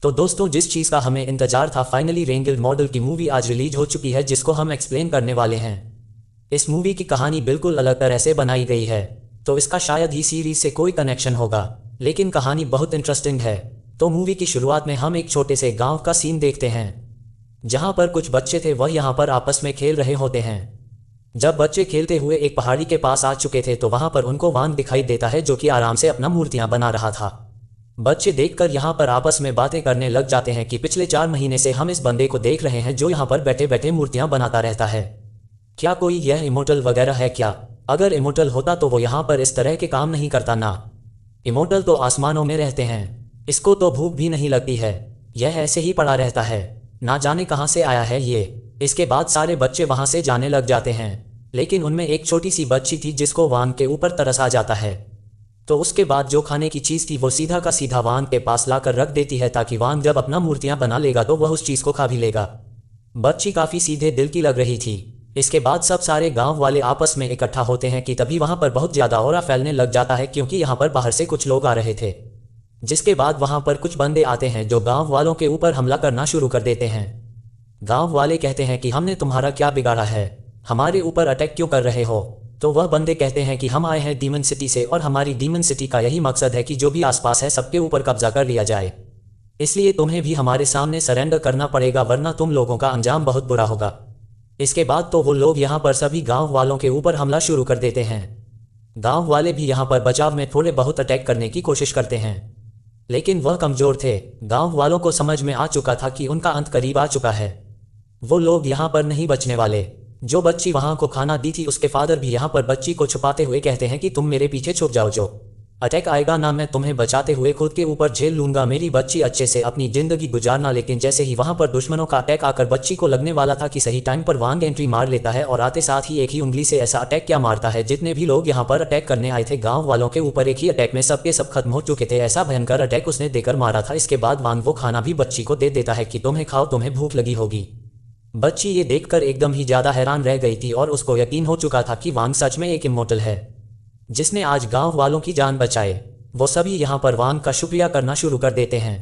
तो दोस्तों, जिस चीज़ का हमें इंतजार था, फाइनली रेन गिल्ड मॉडल की मूवी आज रिलीज हो चुकी है, जिसको हम एक्सप्लेन करने वाले हैं। इस मूवी की कहानी बिल्कुल अलग तरह से बनाई गई है, तो इसका शायद ही सीरीज से कोई कनेक्शन होगा, लेकिन कहानी बहुत इंटरेस्टिंग है। तो मूवी की शुरुआत में हम एक छोटे से गांव का सीन देखते हैं, जहां पर कुछ बच्चे थे, वह यहां पर आपस में खेल रहे होते हैं। जब बच्चे खेलते हुए एक पहाड़ी के पास आ चुके थे, तो वहां पर उनको वान दिखाई देता है, जो कि आराम से अपना मूर्तियां बना रहा था। बच्चे देखकर यहाँ पर आपस में बातें करने लग जाते हैं कि पिछले 4 महीने से हम इस बंदे को देख रहे हैं, जो यहाँ पर बैठे बैठे मूर्तियां बनाता रहता है। क्या कोई यह इमोर्टल वगैरह है क्या? अगर इमोर्टल होता तो वो यहाँ पर इस तरह के काम नहीं करता ना। इमोर्टल तो आसमानों में रहते हैं, इसको तो भूख भी नहीं लगती है, यह ऐसे ही पड़ा रहता है, ना जाने कहाँ से आया है ये। इसके बाद सारे बच्चे वहाँ से जाने लग जाते हैं, लेकिन उनमें एक छोटी सी बच्ची थी जिसको वान के ऊपर तरस आ जाता है। तो उसके बाद जो खाने की चीज़ थी वो सीधा का सीधा वान के पास लाकर रख देती है, ताकि वान जब अपना मूर्तियां बना लेगा तो वह उस चीज़ को खा भी लेगा। बच्ची काफ़ी सीधे दिल की लग रही थी। इसके बाद सब सारे गांव वाले आपस में इकट्ठा होते हैं कि तभी वहां पर बहुत ज़्यादा ऑरा फैलने लग जाता है, क्योंकि यहाँ पर बाहर से कुछ लोग आ रहे थे। जिसके बाद वहां पर कुछ बंदे आते हैं जो गाँव वालों के ऊपर हमला करना शुरू कर देते हैं। गाँव वाले कहते हैं कि हमने तुम्हारा क्या बिगाड़ा है, हमारे ऊपर अटैक क्यों कर रहे हो? तो वह बंदे कहते हैं कि हम आए हैं डीमन सिटी से, और हमारी डीमन सिटी का यही मकसद है कि जो भी आसपास है सबके ऊपर कब्जा कर लिया जाए। इसलिए तुम्हें भी हमारे सामने सरेंडर करना पड़ेगा, वरना तुम लोगों का अंजाम बहुत बुरा होगा। इसके बाद तो वो लोग यहाँ पर सभी गांव वालों के ऊपर हमला शुरू कर देते हैं। गांव वाले भी यहाँ पर बचाव में थोड़े बहुत अटैक करने की कोशिश करते हैं, लेकिन वह कमजोर थे। गाँव वालों को समझ में आ चुका था कि उनका अंत करीब आ चुका है, वो लोग यहाँ पर नहीं बचने वाले। जो बच्ची वहां को खाना दी थी, उसके फादर भी यहाँ पर बच्ची को छुपाते हुए कहते हैं कि तुम मेरे पीछे छुप जाओ, जो अटैक आएगा ना मैं तुम्हें बचाते हुए खुद के ऊपर झेल लूंगा, मेरी बच्ची अच्छे से अपनी जिंदगी गुजारना। लेकिन जैसे ही वहां पर दुश्मनों का अटैक आकर बच्ची को लगने वाला था कि सही टाइम पर वांग एंट्री मार लेता है, और आते साथ ही एक ही उंगली से ऐसा अटैक क्या मारता है, जितने भी लोग यहाँ पर अटैक करने आए थे गाँव वालों के ऊपर, एक ही अटैक में सबके सब खत्म हो चुके थे। ऐसा भयंकर अटैक उसने देकर मारा था। इसके बाद वांग वो खाना भी बच्ची को दे देता है कि तुम्हें खाओ, तुम्हें भूख लगी होगी। बच्ची ये देखकर एकदम ही ज्यादा हैरान रह गई थी, और उसको यकीन हो चुका था कि वांग सच में एक इमोर्टल है, जिसने आज गांव वालों की जान बचाए। वो सभी यहाँ पर वांग का शुक्रिया करना शुरू कर देते हैं।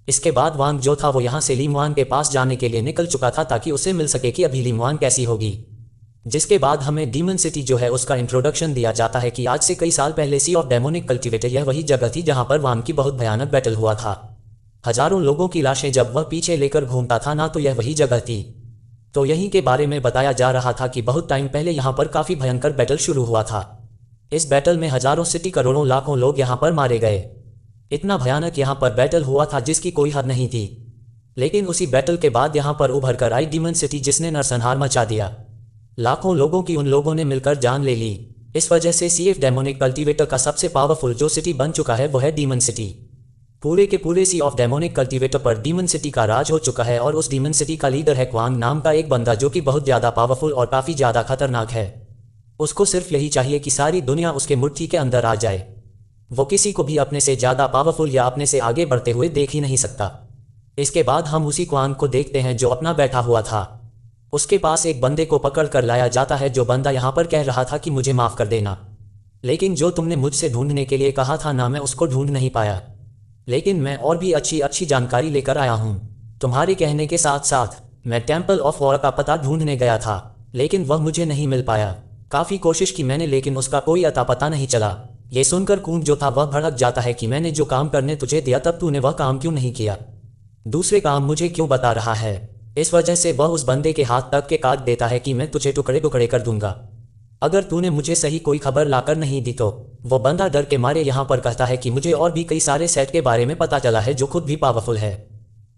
इसके बाद वांग जो था वो यहाँ से लिमवान के पास जाने के लिए निकल चुका था, ताकि उसे मिल सके कि अभी लिमवान कैसी होगी। जिसके बाद हमें डीमन सिटी जो है उसका इंट्रोडक्शन दिया जाता है कि आज से कई साल पहले सी ऑफ डेमोनिक कल्टिवेटर, यह वही जगह थी जहाँ पर वांग की बहुत भयानक बैटल हुआ था। हजारों लोगों की लाशें जब वह पीछे लेकर घूमता था ना, तो यह वही जगह थी। तो यहीं के बारे में बताया जा रहा था कि बहुत टाइम पहले यहाँ पर काफ़ी भयंकर बैटल शुरू हुआ था। इस बैटल में हजारों सिटी, करोड़ों, लाखों लोग यहाँ पर मारे गए। इतना भयानक यहाँ पर बैटल हुआ था जिसकी कोई हद नहीं थी। लेकिन उसी बैटल के बाद यहाँ पर उभर कर आई डीमन सिटी, जिसने नरसंहार मचा दिया। लाखों लोगों की उन लोगों ने मिलकर जान ले ली। इस वजह से सीएफ डेमोनिक कल्टिवेटर का सबसे पावरफुल जो सिटी बन चुका है वो है डीमन सिटी। पूरे के पूरे सी ऑफ डेमोनिक कल्टिवेटर पर डीमन सिटी का राज हो चुका है, और उस डीमन सिटी का लीडर है क्वांग नाम का एक बंदा, जो कि बहुत ज़्यादा पावरफुल और काफ़ी ज़्यादा खतरनाक है। उसको सिर्फ यही चाहिए कि सारी दुनिया उसके मुट्ठी के अंदर आ जाए। वो किसी को भी अपने से ज़्यादा पावरफुल या अपने से आगे बढ़ते हुए देख ही नहीं सकता। इसके बाद हम उसी क्वांग को देखते हैं जो अपना बैठा हुआ था। उसके पास एक बंदे को पकड़ कर लाया जाता है, जो बंदा यहाँ पर कह रहा था कि मुझे माफ़ कर देना, लेकिन जो तुमने मुझसे ढूंढने के लिए कहा था ना, मैं उसको ढूंढ नहीं पाया। लेकिन मैं और भी अच्छी अच्छी जानकारी लेकर आया हूँ। तुम्हारे कहने के साथ साथ मैं टेम्पल ऑफ वॉर का पता ढूंढने गया था, लेकिन वह मुझे नहीं मिल पाया। काफ़ी कोशिश की मैंने, लेकिन उसका कोई अता पता नहीं चला। ये सुनकर कून जो था वह भड़क जाता है कि मैंने जो काम करने तुझे दिया तब तूने वह काम क्यों नहीं किया, दूसरे काम मुझे क्यों बता रहा है। इस वजह से वह उस बंदे के हाथ तक के काट देता है कि मैं तुझे टुकड़े टुकड़े कर दूंगा अगर तूने मुझे सही कोई खबर लाकर नहीं दी तो। वो बंदा डर के मारे यहाँ पर कहता है कि मुझे और भी कई सारे सेट के बारे में पता चला है जो खुद भी पावरफुल है,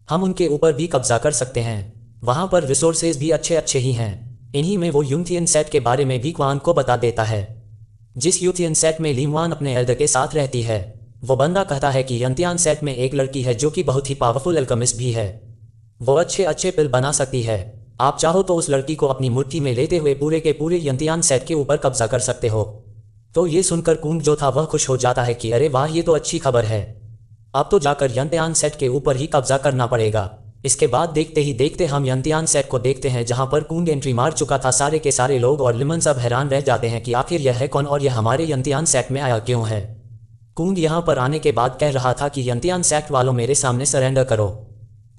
हम उनके ऊपर भी कब्जा कर सकते हैं। वहाँ पर रिसोर्सेज भी अच्छे अच्छे ही हैं। इन्हीं में वो यूथियन सेट के बारे में भी क्वान को बता देता है, जिस यूथियन सेट में लिमवान अपने एल्डर के साथ रहती है। वो बंदा कहता है कि यंतियान सेट में एक लड़की है जो कि बहुत ही पावरफुल एल्केमिस्ट भी है, वो अच्छे अच्छे पिल बना सकती है। आप चाहो तो उस लड़की को अपनी मुट्ठी में लेते हुए पूरे के पूरे यंतियान सेट के ऊपर कब्जा कर सकते हो। तो ये सुनकर कुंग जो था वह खुश हो जाता है कि अरे वाह, ये तो अच्छी खबर है, अब तो जाकर यंतियान सेट के ऊपर ही कब्जा करना पड़ेगा। इसके बाद देखते ही देखते हम यंतियान सेट को देखते हैं, जहां पर कुंग एंट्री मार चुका था। सारे के सारे लोग और लिमन सब हैरान रह जाते हैं कि आखिर यह है कौन और यह हमारे यंतियान सेट में आया क्यों है। कूंग यहाँ पर आने के बाद कह रहा था कि यंतियान सेक्ट वालों मेरे सामने सरेंडर करो।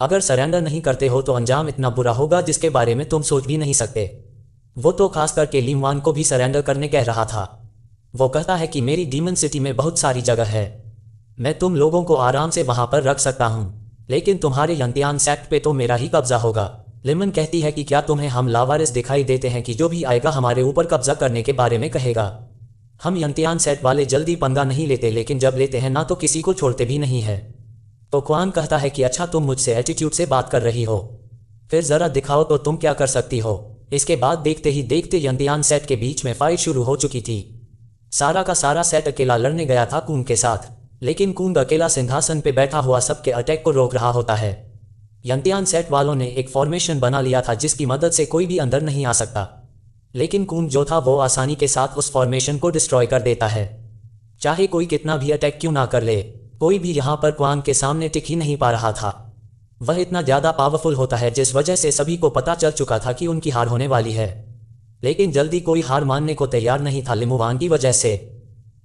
अगर सरेंडर नहीं करते हो तो अंजाम इतना बुरा होगा जिसके बारे में तुम सोच भी नहीं सकते। वो तो खास करके लिम वान को भी सरेंडर करने कह रहा था। वो कहता है कि मेरी डीमन सिटी में बहुत सारी जगह है, मैं तुम लोगों को आराम से वहां पर रख सकता हूं, लेकिन तुम्हारे यंतियान सेक्ट पे तो मेरा ही कब्जा होगा। लिमन कहती है कि क्या तुम्हें हम लावारिस दिखाई देते हैं कि जो भी आएगा हमारे ऊपर कब्जा करने के बारे में कहेगा। हम यंतियान सेट वाले जल्दी पंगा नहीं लेते, लेकिन जब लेते हैं ना तो किसी को छोड़ते भी नहीं है। तो क्वान कहता है कि अच्छा तुम मुझसे एटीट्यूड से बात कर रही हो, फिर जरा दिखाओ तो तुम क्या कर सकती हो। इसके बाद देखते ही देखते यंतियान सेट के बीच में फाइट शुरू हो चुकी थी। सारा का सारा सेट अकेला लड़ने गया था कूंग के साथ, लेकिन कूंग अकेला सिंहासन पे बैठा हुआ सबके अटैक को रोक रहा होता है। यंतियान सेट वालों ने एक फॉर्मेशन बना लिया था जिसकी मदद से कोई भी अंदर नहीं आ सकता, लेकिन कूंग जो था वो आसानी के साथ उस फॉर्मेशन को डिस्ट्रॉय कर देता है। चाहे कोई कितना भी अटैक क्यों ना कर ले, कोई भी यहाँ पर क्वान के सामने टिक ही नहीं पा रहा था। वह इतना ज़्यादा पावरफुल होता है जिस वजह से सभी को पता चल चुका था कि उनकी हार होने वाली है, लेकिन जल्दी कोई हार मानने को तैयार नहीं था लिमुवान की वजह से।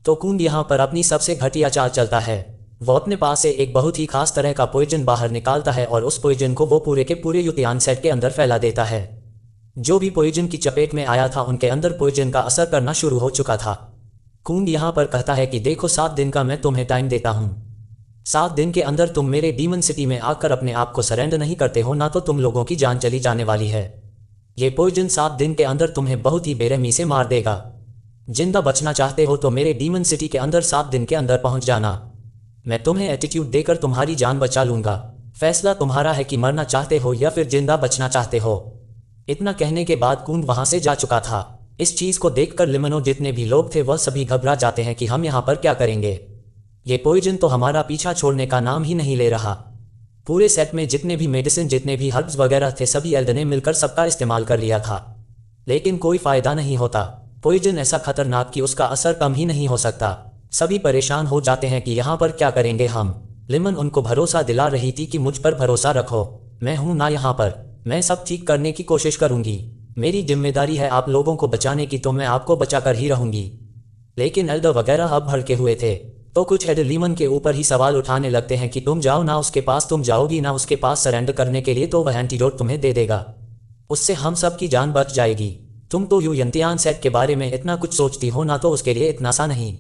तो कूंग यहाँ पर अपनी सबसे घटिया चाल चलता है। वो अपने पास से एक बहुत ही खास तरह का पॉइजन बाहर निकालता है और उस पॉइजन को वो पूरे के पूरे युतियान सेट के अंदर फैला देता है। जो भी पॉइजन की चपेट में आया था उनके अंदर पॉइजन का असर करना शुरू हो चुका था। कूंग यहाँ पर कहता है कि देखो 7 दिन का मैं तुम्हें टाइम देता हूँ, 7 दिन के अंदर तुम मेरे डीमन सिटी में आकर अपने आप को सरेंडर नहीं करते हो ना तो तुम लोगों की जान चली जाने वाली है। ये पॉइजन 7 दिन के अंदर तुम्हें बहुत ही बेरहमी से मार देगा। जिंदा बचना चाहते हो तो मेरे डीमन सिटी के अंदर 7 दिन के अंदर पहुंच जाना, मैं तुम्हें एटीट्यूड देकर तुम्हारी जान बचा लूंगा। फैसला तुम्हारा है कि मरना चाहते हो या फिर जिंदा बचना चाहते हो। इतना कहने के बाद कूंग वहां से जा चुका था। इस चीज को देखकर लिमनो जितने भी लोग थे वह सभी घबरा जाते हैं कि हम यहाँ पर क्या करेंगे। ये पॉइजन तो हमारा पीछा छोड़ने का नाम ही नहीं ले रहा। पूरे सेट में जितने भी मेडिसिन जितने भी हर्ब्स वगैरह थे सभी एल्डर ने मिलकर सबका इस्तेमाल कर लिया था, लेकिन कोई फायदा नहीं होता। पॉइजन ऐसा खतरनाक कि उसका असर कम ही नहीं हो सकता। सभी परेशान हो जाते हैं कि यहाँ पर क्या करेंगे हम। लिमन उनको भरोसा दिला रही थी कि मुझ पर भरोसा रखो, मैं हूं ना यहाँ पर, मैं सब ठीक करने की कोशिश करूंगी, मेरी जिम्मेदारी है आप लोगों को बचाने की, तो मैं आपको बचा कर ही रहूंगी। लेकिन एल्डर वगैरह अब भड़के हुए थे, तो कुछ एल्डर लिमन के ऊपर ही सवाल उठाने लगते हैं कि तुम जाओ ना उसके पास, तुम जाओगी ना उसके पास सरेंडर करने के लिए तो वह एंटीडोट तुम्हें दे देगा, उससे हम सब की जान बच जाएगी। तुम तो यू यंतियान सेट के बारे में इतना कुछ सोचती हो ना तो उसके लिए इतना सा नहीं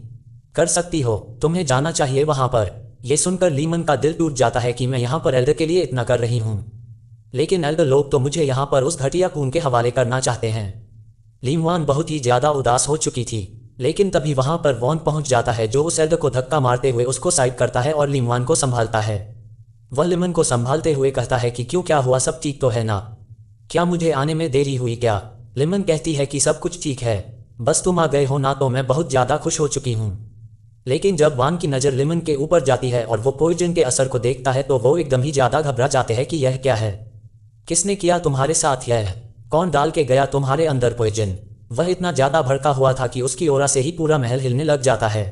कर सकती हो, तुम्हें जाना चाहिए वहां पर। यह सुनकर लीमन का दिल टूट जाता है कि मैं यहाँ पर एल्डर के लिए इतना कर रही हूँ, लेकिन एल्डर लोग तो मुझे यहाँ पर उस घटिया कून के हवाले करना चाहते हैं। लीमवान बहुत ही ज्यादा उदास हो चुकी थी, लेकिन तभी वहां पर वॉन पहुंच जाता है जो उस एल्डर को धक्का मारते हुए उसको साइड करता है और लीमवान को संभालता है। वह लिमन को संभालते हुए कहता है कि क्यों, क्या हुआ, सब ठीक तो है ना, क्या मुझे आने में देरी हुई क्या। लिमन कहती है कि सब कुछ ठीक है, बस तुम आ गए हो ना तो मैं बहुत ज्यादा खुश हो चुकी हूँ। लेकिन जब वान की नज़र लिमन के ऊपर जाती है और वो पॉइजन के असर को देखता है तो वो एकदम ही ज्यादा घबरा जाते हैं कि यह क्या है, किसने किया तुम्हारे साथ, यह कौन डाल के गया तुम्हारे अंदर पॉइजन। वह इतना ज्यादा भड़का हुआ था कि उसकी ओरा से ही पूरा महल हिलने लग जाता है।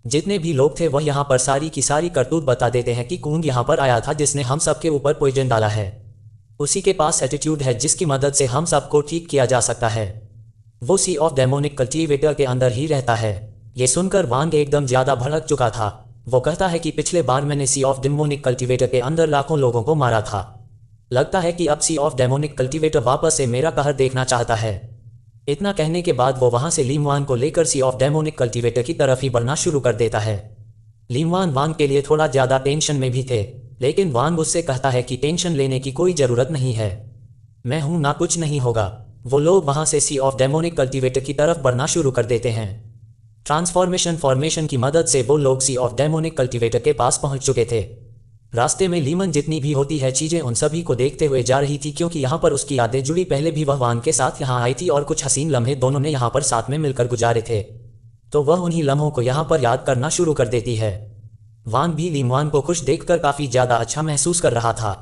जितने भी लोग थे वह यहाँ पर सारी की सारी करतूत बता देते हैं कि कूंग यहाँ पर आया था जिसने हम सबके ऊपर पॉइजन डाला है, उसी के पास एटीट्यूड है जिसकी मदद से हम सबको ठीक किया जा सकता है, वो सी ऑफ डेमोनिक कल्टीवेटर के अंदर ही रहता है। ये सुनकर वांग एकदम ज्यादा भड़क चुका था। वो कहता है कि पिछले बार मैंने सी ऑफ डेमोनिक कल्टीवेटर के अंदर लाखों लोगों को मारा था, लगता है कि अब सी ऑफ डेमोनिक कल्टीवेटर वापस से मेरा कहर देखना चाहता है। इतना कहने के बाद वो वहां से लीमवान को लेकर सी ऑफ डेमोनिक कल्टीवेटर की तरफ ही बढ़ना शुरू कर देता है। लीमवान वांग के लिए थोड़ा ज्यादा टेंशन में भी थे, लेकिन वांग उससे कहता है कि टेंशन लेने की कोई जरूरत नहीं है, मैं हूं ना, कुछ नहीं होगा। वो लोग वहां से सी ऑफ डेमोनिक कल्टीवेटर की तरफ बढ़ना शुरू कर देते हैं। ट्रांसफॉर्मेशन फॉर्मेशन की मदद से वो लोग सी ऑफ डेमोनिक कल्टीवेटर के पास पहुंच चुके थे। रास्ते में लीमन जितनी भी होती है चीजें उन सभी को देखते हुए जा रही थी, क्योंकि यहाँ पर उसकी यादें जुड़ी, पहले भी वह वान के साथ यहाँ आई थी और कुछ हसीन लम्हे दोनों ने यहाँ पर साथ में मिलकर गुजारे थे, तो वह उन्हीं लम्हों को यहाँ पर याद करना शुरू कर देती है। वान भी लीमवान को खुश देखकर काफी ज्यादा अच्छा महसूस कर रहा था,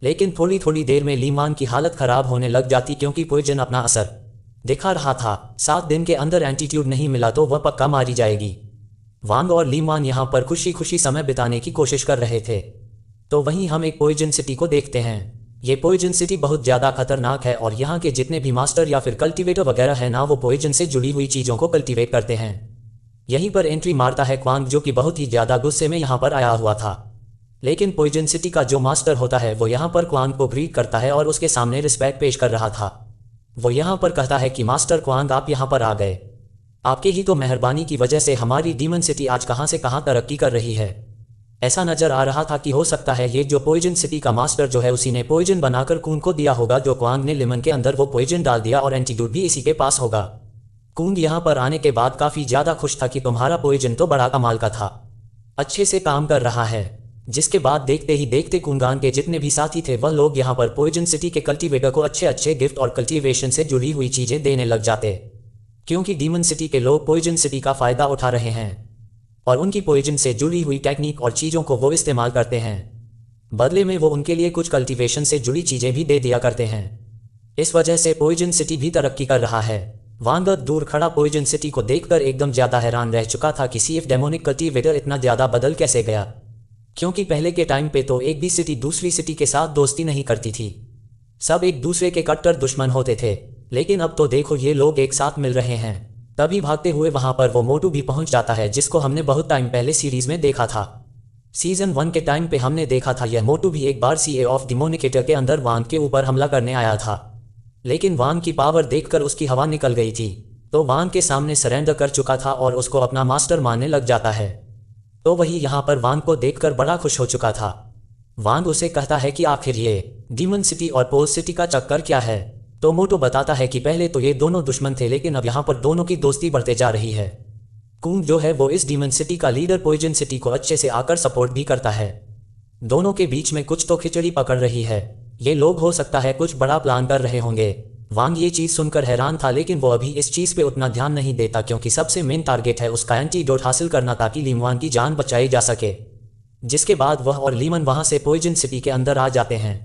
लेकिन थोड़ी थोड़ी देर में लीमवान की हालत खराब होने लग जाती क्योंकि पॉइजन अपना असर दिखा रहा था। 7 दिन के अंदर एंटीट्यूड नहीं मिला तो वह पक्का मारी जाएगी। वांग और लीमवान यहाँ पर खुशी खुशी समय बिताने की कोशिश कर रहे थे। तो वहीं हम एक पॉइजन सिटी को देखते हैं। ये पॉइजन सिटी बहुत ज़्यादा खतरनाक है और यहाँ के जितने भी मास्टर या फिर कल्टीवेटर वगैरह है ना, वो पॉइजन से जुड़ी हुई चीज़ों को कल्टीवेट करते हैं। यहीं पर एंट्री मारता है क्वांग, जो कि बहुत ही ज़्यादा गुस्से में यहाँ पर आया हुआ था। लेकिन पॉइजन सिटी का जो मास्टर होता है वो यहाँ पर क्वांग को ग्रीट करता है और उसके सामने रिस्पेक्ट पेश कर रहा था। वो यहाँ पर कहता है कि मास्टर क्वांग, आप यहाँ पर आ गए, आपके ही तो मेहरबानी की वजह से हमारी डीमन सिटी आज कहाँ से कहाँ तरक्की कर रही है। ऐसा नजर आ रहा था कि हो सकता है ये जो पॉइजन सिटी का मास्टर जो है उसी ने पॉइजन बनाकर कूंग को दिया होगा, जो क्वांग ने लेमन के अंदर वो पॉइजन डाल दिया और एंटीडोट भी इसी के पास होगा। कूंग यहाँ पर आने के बाद काफ़ी ज़्यादा खुश था कि तुम्हारा पॉइजन तो बड़ा कमाल का था, अच्छे से काम कर रहा है। जिसके बाद देखते ही देखते कुंगान के जितने भी साथी थे वह लोग यहाँ पर पॉइजन सिटी के कल्टीवेटर को अच्छे अच्छे गिफ्ट और कल्टीवेशन से जुड़ी हुई चीज़ें देने लग जाते, क्योंकि डीमन सिटी के लोग पॉइजन सिटी का फ़ायदा उठा रहे हैं और उनकी पॉइजन से जुड़ी हुई टेक्निक और चीज़ों को वो इस्तेमाल करते हैं। बदले में वो उनके लिए कुछ कल्टीवेशन से जुड़ी चीज़ें भी दे दिया करते हैं। इस वजह से पॉइजन सिटी भी तरक्की कर रहा है। वांग दूर खड़ा पॉइजन सिटी को देखकर एकदम ज़्यादा हैरान रह चुका था कि सीएफ डेमोनिक कल्टीवेटर इतना ज़्यादा बदल कैसे गया, क्योंकि पहले के टाइम पे तो एक भी सिटी दूसरी सिटी के साथ दोस्ती नहीं करती थी, सब एक दूसरे के कट्टर दुश्मन होते थे। लेकिन अब तो देखो ये लोग एक साथ मिल रहे हैं। तभी भागते हुए वहां पर वो मोटू भी पहुंच जाता है, जिसको हमने बहुत टाइम पहले सीरीज में देखा था। सीजन 1 के टाइम पे हमने देखा था यह मोटू भी एक बार सीए ऑफ डिमोनिकेटर के अंदर वांग के ऊपर हमला करने आया था, लेकिन वांग की पावर देखकर उसकी हवा निकल गई थी, तो वांग के सामने सरेंडर कर चुका था और उसको अपना मास्टर मानने लग जाता है। तो वही यहाँ पर वांग को देखकर बड़ा खुश हो चुका था। वांग उसे कहता है कि आखिर ये डीमन सिटी और पोल सिटी का चक्कर क्या है। तो मोटो बताता है कि पहले तो ये दोनों दुश्मन थे, लेकिन अब यहाँ पर दोनों की दोस्ती बढ़ते जा रही है। कूंग जो है वो इस डीमन सिटी का लीडर पॉइजन सिटी को अच्छे से आकर सपोर्ट भी करता है। दोनों के बीच में कुछ तो खिचड़ी पकड़ रही है। ये लोग हो सकता है कुछ बड़ा प्लान कर रहे होंगे। वांग ये चीज़ सुनकर हैरान था, लेकिन वो अभी इस चीज़ पे उतना ध्यान नहीं देता, क्योंकि सबसे मेन टारगेट है उसका एंटीडोट हासिल करना ताकि लीमवान की जान बचाई जा सके। जिसके बाद वह और लीमन वहाँ से पॉइजन सिटी के अंदर आ जाते हैं।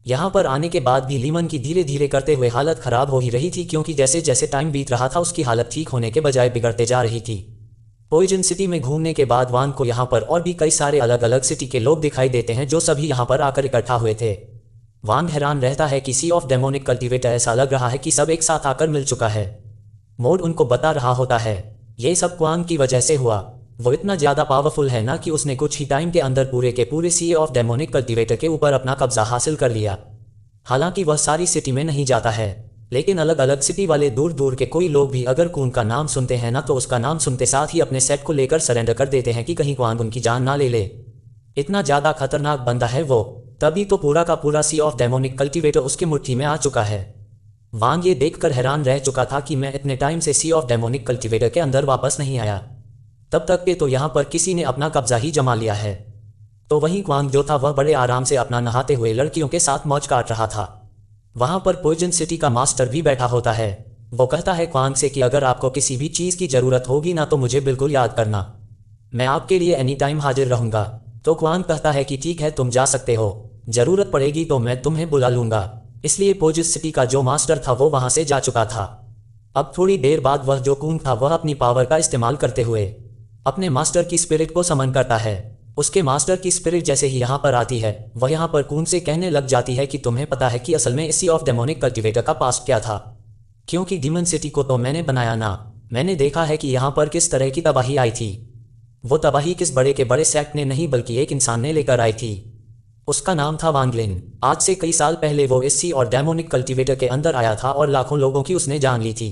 यहाँ पर आने के बाद भी लीमन की धीरे धीरे करते हुए हालत ख़राब हो ही रही थी, क्योंकि जैसे जैसे टाइम बीत रहा था उसकी हालत ठीक होने के बजाय बिगड़ते जा रही थी। पॉइजन सिटी में घूमने के बाद वांग को यहाँ पर और भी कई सारे अलग अलग सिटी के लोग दिखाई देते हैं, जो सभी यहाँ पर आकर इकट्ठा हुए थे। वांग हैरान रहता है कि सी ऑफ डेमोनिक कल्टीवेटर ऐसा लग रहा है कि सब एक साथ आकर मिल चुका है। मोड उनको बता रहा होता है ये सब क्वांग की वजह से हुआ। वो इतना ज़्यादा पावरफुल है ना कि उसने कुछ ही टाइम के अंदर पूरे के पूरे सी ऑफ डेमोनिक कल्टीवेटर के ऊपर अपना कब्जा हासिल कर लिया। हालांकि वह सारी सिटी में नहीं जाता है, लेकिन अलग अलग सिटी वाले दूर दूर के कोई लोग भी अगर क्वांग का नाम सुनते हैं ना, तो उसका नाम सुनते साथ ही अपने सेट को लेकर सरेंडर कर देते हैं कि कहीं क्वांग उनकी जान ना ले ले। इतना ज़्यादा खतरनाक बंदा है वो। तभी तो पूरा का पूरा सी ऑफ डेमोनिक कल्टीवेटर उसकी मुट्ठी में आ चुका है। वांग ये देखकर हैरान रह चुका था कि मैं इतने टाइम से सी ऑफ डेमोनिक कल्टीवेटर के अंदर वापस नहीं आया, तब तक के तो यहाँ पर किसी ने अपना कब्जा ही जमा लिया है। तो वहीं क्वांग जो था वह बड़े आराम से अपना नहाते हुए लड़कियों के साथ मौज काट रहा था। वहाँ पर पॉइजन सिटी का मास्टर भी बैठा होता है। वो कहता है क्वांग से कि अगर आपको किसी भी चीज़ की ज़रूरत होगी ना तो मुझे बिल्कुल याद करना, मैं आपके लिए एनी टाइम हाजिर रहूँगा। तो क्वांग कहता है कि ठीक है, तुम जा सकते हो, ज़रूरत पड़ेगी तो मैं तुम्हें बुला लूँगा। इसलिए पॉइजन सिटी का जो मास्टर था वो वहाँ से जा चुका था। अब थोड़ी देर बाद वह जो क्वांग था वह अपनी पावर का इस्तेमाल करते हुए अपने मास्टर की स्पिरिट को समन करता है। उसके मास्टर की स्पिरिट जैसे ही यहाँ पर आती है वह यहाँ पर क्वांग से कहने लग जाती है कि तुम्हें पता है कि असल में इसी ऑफ डेमोनिक कल्टीवेटर का पास्ट क्या था, क्योंकि डीमन सिटी को तो मैंने बनाया ना, मैंने देखा है कि यहाँ पर किस तरह की तबाही आई थी। वो तबाही किस बड़े के बड़े सेक्ट ने नहीं बल्कि एक इंसान ने लेकर आई थी। उसका नाम था वांग लिन। आज से कई साल पहले वो इसी और डेमोनिक कल्टीवेटर के अंदर आया था और लाखों लोगों की उसने जान ली थी।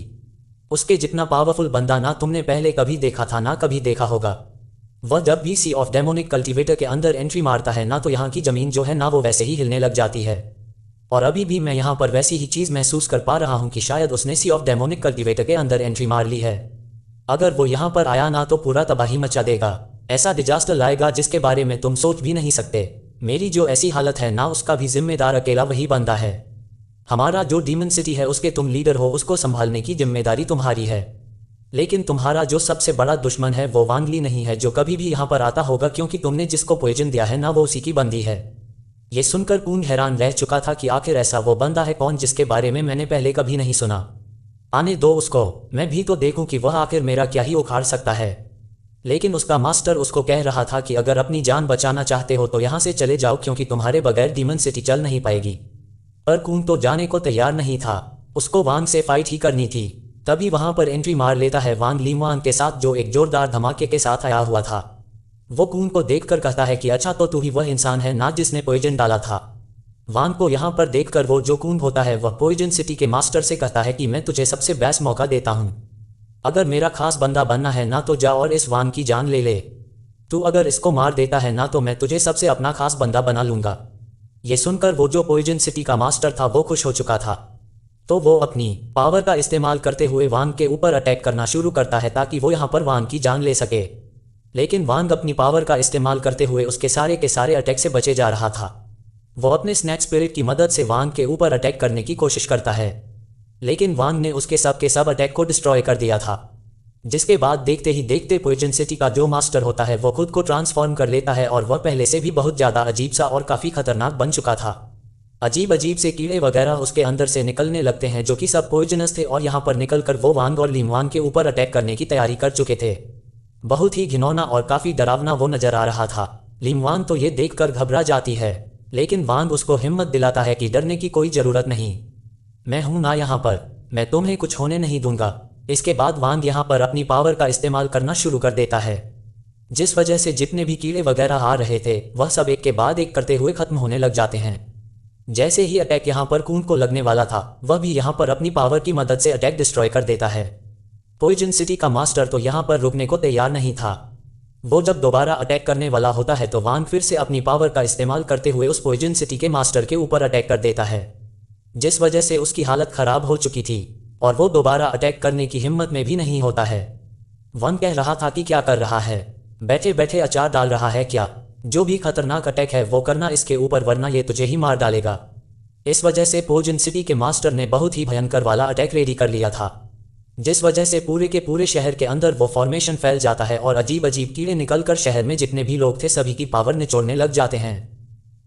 उसके जितना पावरफुल बंदा ना तुमने पहले कभी देखा था ना कभी देखा होगा। वह जब भी सी ऑफ डेमोनिक कल्टीवेटर के अंदर एंट्री मारता है ना तो यहाँ की ज़मीन जो है ना वो वैसे ही हिलने लग जाती है। और अभी भी मैं यहाँ पर वैसी ही चीज़ महसूस कर पा रहा हूँ कि शायद उसने सी ऑफ डेमोनिक कल्टीवेटर के अंदर एंट्री मार ली है। अगर वो यहाँ पर आया ना तो पूरा तबाही मचा देगा, ऐसा डिजास्टर लाएगा जिसके बारे में तुम सोच भी नहीं सकते। मेरी जो ऐसी हालत है ना उसका भी जिम्मेदार अकेला वही बंदा है। हमारा जो डीमन सिटी है उसके तुम लीडर हो, उसको संभालने की जिम्मेदारी तुम्हारी है। लेकिन तुम्हारा जो सबसे बड़ा दुश्मन है वो वांग ली नहीं है जो कभी भी यहाँ पर आता होगा, क्योंकि तुमने जिसको पॉइजन दिया है ना वो उसी की बंदी है। ये सुनकर क्वांग हैरान रह चुका था कि आखिर ऐसा वो बंदा है कौन जिसके बारे में मैंने पहले कभी नहीं सुना। आने दो उसको, मैं भी तो देखूं कि वह आखिर मेरा क्या ही उखाड़ सकता है। लेकिन उसका मास्टर उसको कह रहा था कि अगर अपनी जान बचाना चाहते हो तो यहाँ से चले जाओ, क्योंकि तुम्हारे बगैर डीमन सिटी चल नहीं पाएगी। पर क्वांग तो जाने को तैयार नहीं था, उसको वांग से फाइट ही करनी थी। तभी वहां पर एंट्री मार लेता है वांग लिमवांग के साथ, जो एक जोरदार धमाके के साथ आया हुआ था। वो कून को देखकर कहता है कि अच्छा, तो तू ही वह इंसान है ना जिसने पॉइजन डाला था। वांग को यहाँ पर देखकर वो जो कून होता है वह पॉइजन सिटी के मास्टर से कहता है कि मैं तुझे सबसे बेस्ट मौका देता हूँ, अगर मेरा खास बंदा बनना है ना तो जा और इस वांग की जान ले ले। तू अगर इसको मार देता है ना तो मैं तुझे सबसे अपना खास बंदा बना लूंगा। ये सुनकर वो जो पॉइजन सिटी का मास्टर था वो खुश हो चुका था, तो वो अपनी पावर का इस्तेमाल करते हुए वांग के ऊपर अटैक करना शुरू करता है ताकि वो यहाँ पर वांग की जान ले सके। लेकिन वांग अपनी पावर का इस्तेमाल करते हुए उसके सारे के सारे अटैक से बचे जा रहा था। वो अपने स्नैक स्पिरिट की मदद से वांग के ऊपर अटैक करने की कोशिश करता है, लेकिन वांग ने उसके सब के सब अटैक को डिस्ट्रॉय कर दिया था। जिसके बाद देखते ही देखते पॉइजन सिटी का जो मास्टर होता है वो खुद को ट्रांसफॉर्म कर लेता है और वह पहले से भी बहुत ज़्यादा अजीब सा और काफ़ी खतरनाक बन चुका था। अजीब अजीब से कीड़े वगैरह उसके अंदर से निकलने लगते हैं जो कि सब पॉइजनस थे, और यहाँ पर निकलकर वो वांग और लिमवांग के ऊपर अटैक करने की तैयारी कर चुके थे। बहुत ही घिनौना और काफ़ी डरावना वो नजर आ रहा था। लिमवांग तो ये देखकर घबरा जाती है, लेकिन वांग उसको हिम्मत दिलाता है कि डरने की कोई ज़रूरत नहीं, मैं हूं ना यहाँ पर, मैं तुम्हें कुछ होने नहीं दूंगा। इसके बाद वांग यहाँ पर अपनी पावर का इस्तेमाल करना शुरू कर देता है, जिस वजह से जितने भी कीड़े वगैरह आ रहे थे वह सब एक के बाद एक करते हुए खत्म होने लग जाते हैं। जैसे ही अटैक यहाँ पर कून को लगने वाला था वह भी यहाँ पर अपनी पावर की मदद से अटैक डिस्ट्रॉय कर देता है। पॉइजन सिटी का मास्टर तो यहाँ पर रुकने को तैयार नहीं था। वो जब दोबारा अटैक करने वाला होता है तो वांग फिर से अपनी पावर का इस्तेमाल करते हुए उस पॉइजन सिटी के मास्टर के ऊपर अटैक कर देता है, जिस वजह से उसकी हालत खराब हो चुकी थी और वो दोबारा अटैक करने की हिम्मत में भी नहीं होता है। वन कह रहा था कि क्या कर रहा है, बैठे बैठे अचार डाल रहा है क्या, जो भी खतरनाक अटैक है वो करना इसके ऊपर, वरना ये तुझे ही मार डालेगा। इस वजह से पॉइजन सिटी के मास्टर ने बहुत ही भयंकर वाला अटैक रेडी कर लिया था, जिस वजह से पूरे के पूरे शहर के अंदर वो फॉर्मेशन फैल जाता है और अजीब अजीब कीड़े निकलकर शहर में जितने भी लोग थे सभी की पावर निचोड़ने लग जाते हैं।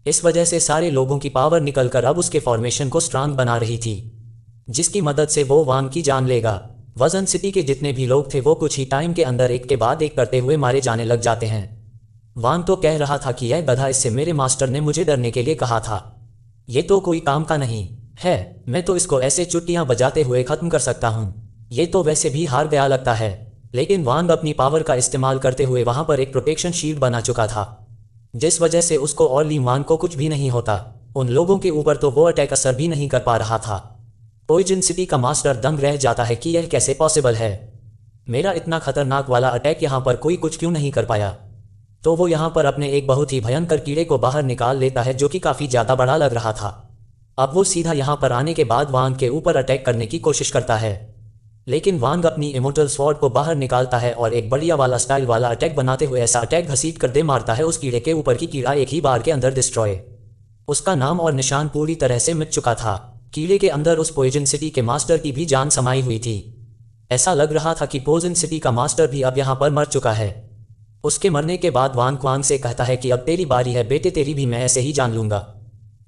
इस वजह से सारे लोगों की पावर निकलकर अब उसके फॉर्मेशन को स्ट्रांग बना रही थी, जिसकी मदद से वो वांग की जान लेगा। वजन सिटी के जितने भी लोग थे वो कुछ ही टाइम के अंदर एक के बाद एक करते हुए मारे जाने लग जाते हैं। वांग तो कह रहा था कि यह गधा, इससे मेरे मास्टर ने मुझे डरने के लिए कहा था, ये तो कोई काम का नहीं है, मैं तो इसको ऐसे चुटकियां बजाते हुए खत्म कर सकता हूँ, ये तो वैसे भी हार गया लगता है। लेकिन वांग अपनी पावर का इस्तेमाल करते हुए वहां पर एक प्रोटेक्शन शील्ड बना चुका था, जिस वजह से उसको और लिमवांग को कुछ भी नहीं होता। उन लोगों के ऊपर तो वो अटैक असर भी नहीं कर पा रहा था। पॉइजन सिटी का मास्टर दंग रह जाता है कि यह कैसे पॉसिबल है, मेरा इतना खतरनाक वाला अटैक यहाँ पर कोई कुछ क्यों नहीं कर पाया। तो वो यहाँ पर अपने एक बहुत ही भयंकर कीड़े को बाहर निकाल लेता है जो कि काफ़ी ज़्यादा बड़ा लग रहा था। अब वो सीधा यहाँ पर आने के बाद वांग के ऊपर अटैक करने की कोशिश करता है, लेकिन वांग अपनी इमोर्टल स्वॉर्ड को बाहर निकालता है और एक बढ़िया वाला स्टाइल वाला अटैक बनाते हुए ऐसा अटैक घसीट कर दे मारता है उस कीड़े के ऊपर की कीड़ा एक ही बार के अंदर डिस्ट्रॉय। उसका नाम और निशान पूरी तरह से मिट चुका था। कीड़े के अंदर उस पॉइजन सिटी के मास्टर की भी जान समाई हुई थी। ऐसा लग रहा था कि पॉइजन सिटी का मास्टर भी अब यहाँ पर मर चुका है। उसके मरने के बाद वांग से कहता है कि अब तेरी बारी है बेटे, तेरी भी मैं ऐसे ही जान लूंगा।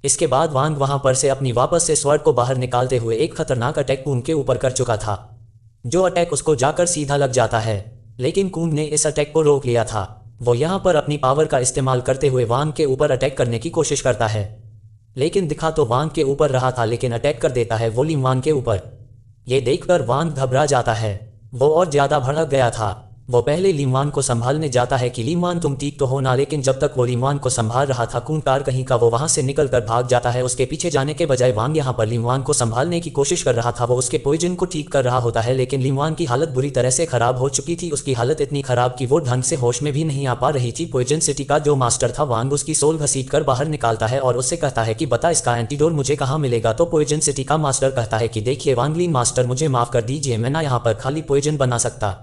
इसके बाद वांग वहां पर से अपनी वापस से स्वॉर्ड को बाहर निकालते हुए एक खतरनाक अटैक कून के ऊपर कर चुका था, जो अटैक उसको जाकर सीधा लग जाता है। लेकिन कून ने इस अटैक को रोक लिया था। वो यहाँ पर अपनी पावर का इस्तेमाल करते हुए वांग के ऊपर अटैक करने की कोशिश करता है, लेकिन दिखा तो वांग के ऊपर रहा था लेकिन अटैक कर देता है वो लिमवांग के ऊपर। ये देखकर वांग घबरा जाता है, वो और ज्यादा भड़क गया था। वो पहले लिमवांग को संभालने जाता है कि लिमवांग तुम ठीक तो हो ना, लेकिन जब तक वो लिमवांग को संभाल रहा था खूंखार कहीं का वो वहां से निकलकर भाग जाता है। उसके पीछे जाने के बजाय वांग यहाँ पर लिमवांग को संभालने की कोशिश कर रहा था। वो उसके पॉइजन को ठीक कर रहा होता है, लेकिन लिमवांग की हालत बुरी तरह से खराब हो चुकी थी। उसकी हालत इतनी खराब कि वो ढंग से होश में भी नहीं आ पा रही थी। पॉइजन सिटी का जो मास्टर था वांग उसकी सोल घसीट कर बाहर निकालता है और उससे कहता है कि बता इसका एंटीडोट मुझे कहाँ मिलेगा। तो पॉइजन सिटी का मास्टर कहता है कि देखिए वांगलिन मास्टर, मुझे माफ कर दीजिए, मैं ना यहाँ पर खाली पॉइजन बना सकता,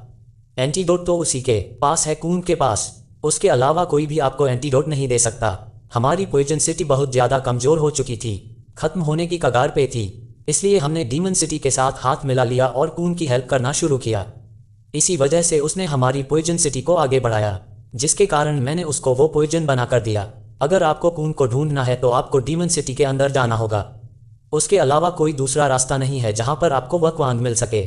एंटीडोट तो उसी के पास है, कून के पास, उसके अलावा कोई भी आपको एंटीडोट नहीं दे सकता। हमारी पॉइजन सिटी बहुत ज़्यादा कमज़ोर हो चुकी थी, खत्म होने की कगार पे थी, इसलिए हमने डीमन सिटी के साथ हाथ मिला लिया और कून की हेल्प करना शुरू किया। इसी वजह से उसने हमारी पॉइजन सिटी को आगे बढ़ाया, जिसके कारण मैंने उसको वो पॉइजन बना कर दिया। अगर आपको कून को ढूंढना है तो आपको डीमन सिटी के अंदर जाना होगा, उसके अलावा कोई दूसरा रास्ता नहीं है जहाँ पर आपको वह क्वांग मिल सके,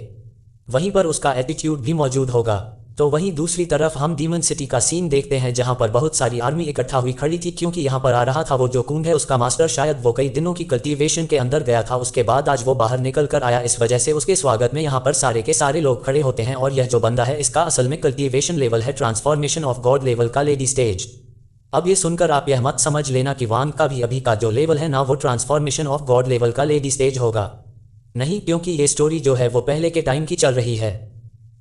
वहीं पर उसका एटीट्यूड भी मौजूद होगा। तो वहीं दूसरी तरफ हम डीमन सिटी का सीन देखते हैं जहां पर बहुत सारी आर्मी इकट्ठा हुई खड़ी थी, क्योंकि यहां पर आ रहा था वो जो कुंग है उसका मास्टर। शायद वो कई दिनों की कल्टीवेशन के अंदर गया था, उसके बाद आज वो बाहर निकल कर आया, इस वजह से उसके स्वागत में यहाँ पर सारे के सारे लोग खड़े होते हैं। और यह जो बंदा है इसका असल में कल्टीवेशन लेवल है, ट्रांसफॉर्मेशन ऑफ गॉड लेवल का लेडी स्टेज। अब ये सुनकर आप यह मत समझ लेना कि वांग का भी अभी का जो लेवल है ना वो ट्रांसफॉर्मेशन ऑफ गॉड लेवल का लेडी स्टेज होगा, नहीं, क्योंकि ये स्टोरी जो है वो पहले के टाइम की चल रही है।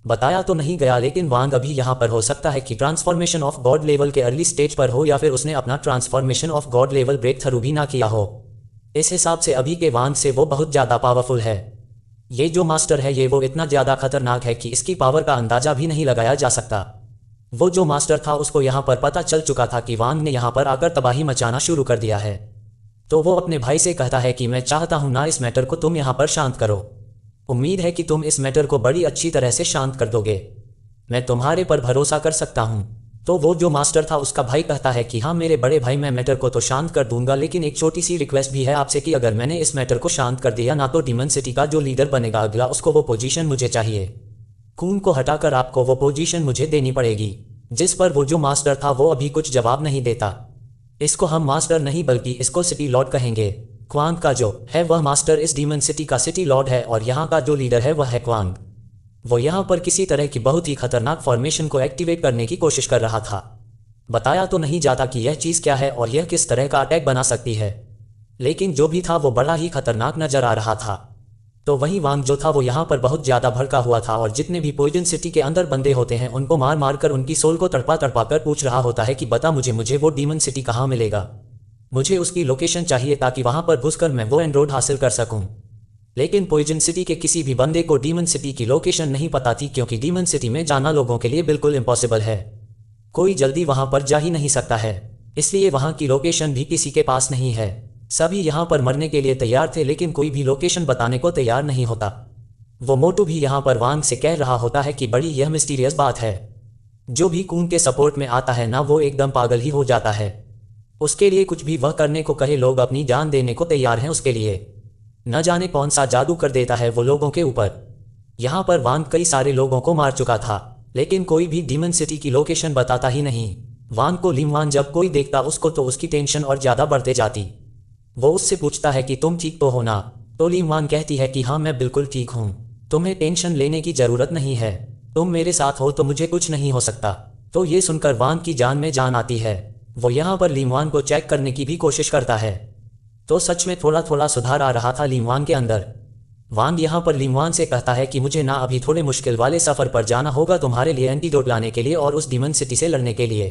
बताया तो नहीं गया, लेकिन वांग अभी यहाँ पर हो सकता है कि ट्रांसफॉर्मेशन ऑफ गॉड लेवल के अर्ली स्टेज पर हो, या फिर उसने अपना transformation of god level break through भी ना किया हो। इस हिसाब से अभी के वांग से वो बहुत ज़्यादा पावरफुल है। ये जो मास्टर है ये वो इतना ज़्यादा खतरनाक है कि इसकी पावर का अंदाजा भी नहीं लगाया जा सकता। वो जो मास्टर था उसको यहाँ पर पता चल चुका था कि वांग ने यहाँ पर आकर तबाही मचाना शुरू कर दिया है, तो वो अपने भाई से कहता है कि मैं चाहता हूँ ना इस मैटर को तुम यहाँ पर शांत करो, उम्मीद है कि तुम इस मैटर को बड़ी अच्छी तरह से शांत कर दोगे, मैं तुम्हारे पर भरोसा कर सकता हूँ। तो वो जो मास्टर था उसका भाई कहता है कि हाँ मेरे बड़े भाई, मैं मैटर को तो शांत कर दूंगा, लेकिन एक छोटी सी रिक्वेस्ट भी है आपसे कि अगर मैंने इस मैटर को शांत कर दिया ना तो डीमन सिटी का जो लीडर बनेगा अगला उसको वो पोजीशन मुझे चाहिए। खून को हटाकर आपको वो पोजीशन मुझे देनी पड़ेगी। जिस पर वो जो मास्टर था वो अभी कुछ जवाब नहीं देता। इसको हम मास्टर नहीं बल्कि इसको सिटी लॉर्ड कहेंगे। क्वांग का जो है वह मास्टर इस डीमन सिटी का सिटी लॉर्ड है, और यहाँ का जो लीडर है वह है क्वांग। वो यहाँ पर किसी तरह की बहुत ही खतरनाक फॉर्मेशन को एक्टिवेट करने की कोशिश कर रहा था। बताया तो नहीं जाता कि यह चीज़ क्या है और यह किस तरह का अटैक बना सकती है, लेकिन जो भी था वो बड़ा ही खतरनाक नजर आ रहा था। तो वहीं वांग जो था वो यहाँ पर बहुत ज़्यादा भड़का हुआ था, और जितने भी पॉइजन सिटी के अंदर बंदे होते हैं उनको मार मार कर उनकी सोल को तड़पा तड़पा कर पूछ रहा होता है कि बता मुझे वो डीमन सिटी कहाँ मिलेगा, मुझे उसकी लोकेशन चाहिए ताकि वहाँ पर घुसकर मैं वो एंड्रॉइड हासिल कर सकूँ। लेकिन पॉइजन सिटी के किसी भी बंदे को डीमन सिटी की लोकेशन नहीं पता थी, क्योंकि डीमन सिटी में जाना लोगों के लिए बिल्कुल इम्पॉसिबल है, कोई जल्दी वहाँ पर जा ही नहीं सकता है, इसलिए वहाँ की लोकेशन भी किसी के पास नहीं है। सभी यहाँ पर मरने के लिए तैयार थे, लेकिन कोई भी लोकेशन बताने को तैयार नहीं होता। वो मोटू भी यहाँ पर वांग से कह रहा होता है कि बड़ी यह मिस्टीरियस बात है, जो भी कून के सपोर्ट में आता है ना वो एकदम पागल ही हो जाता है, उसके लिए कुछ भी वह करने को कहे लोग अपनी जान देने को तैयार हैं उसके लिए, न जाने कौन सा जादू कर देता है वो लोगों के ऊपर। यहाँ पर वांग कई सारे लोगों को मार चुका था, लेकिन कोई भी डीमन सिटी की लोकेशन बताता ही नहीं। वांग को लिमवान जब कोई देखता उसको तो उसकी टेंशन और ज़्यादा बढ़ते जाती। वो उससे पूछता है कि तुम ठीक तो हो ना, तो लिमवान कहती है कि हाँ मैं बिल्कुल ठीक हूँ, तुम्हें टेंशन लेने की ज़रूरत नहीं है, तुम मेरे साथ हो तो मुझे कुछ नहीं हो सकता। तो ये सुनकर वांग की जान में जान आती है। वो यहाँ पर लिमवान को चेक करने की भी कोशिश करता है, तो सच में थोड़ा थोड़ा सुधार आ रहा था लिमवान के अंदर। वांग यहाँ पर लिमवान से कहता है कि मुझे ना अभी थोड़े मुश्किल वाले सफ़र पर जाना होगा तुम्हारे लिए एंटीडोट लाने के लिए और उस डीमन सिटी से लड़ने के लिए,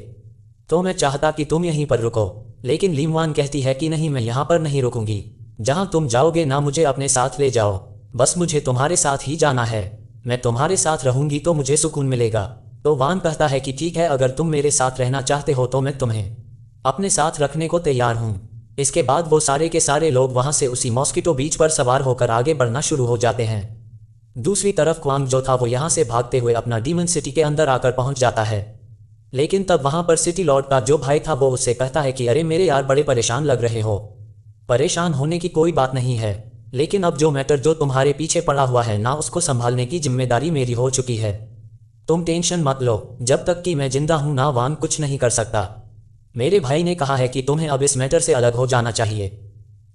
तो मैं चाहता कि तुम यहीं पर रुको। लेकिन लिमवान कहती है कि नहीं, मैं यहाँ पर नहीं रुकूंगी, जहाँ तुम जाओगे ना मुझे अपने साथ ले जाओ, बस मुझे तुम्हारे साथ ही जाना है, मैं तुम्हारे साथ रहूंगी तो मुझे सुकून मिलेगा। तो वांग कहता है कि ठीक है, अगर तुम मेरे साथ रहना चाहते हो तो मैं तुम्हें अपने साथ रखने को तैयार हूँ। इसके बाद वो सारे के सारे लोग वहाँ से उसी मॉस्किटो बीच पर सवार होकर आगे बढ़ना शुरू हो जाते हैं। दूसरी तरफ क्वांग जो था वो यहाँ से भागते हुए अपना डीमन सिटी के अंदर आकर पहुँच जाता है, लेकिन तब वहाँ पर सिटी लॉर्ड का जो भाई था वो उससे कहता है कि अरे मेरे यार बड़े परेशान लग रहे हो। परेशान होने की कोई बात नहीं है, लेकिन अब जो मैटर जो तुम्हारे पीछे पड़ा हुआ है ना उसको संभालने की जिम्मेदारी मेरी हो चुकी है, तुम टेंशन मत लो, जब तक कि मैं जिंदा हूँ ना वांग कुछ नहीं कर सकता। मेरे भाई ने कहा है कि तुम्हें अब इस मैटर से अलग हो जाना चाहिए,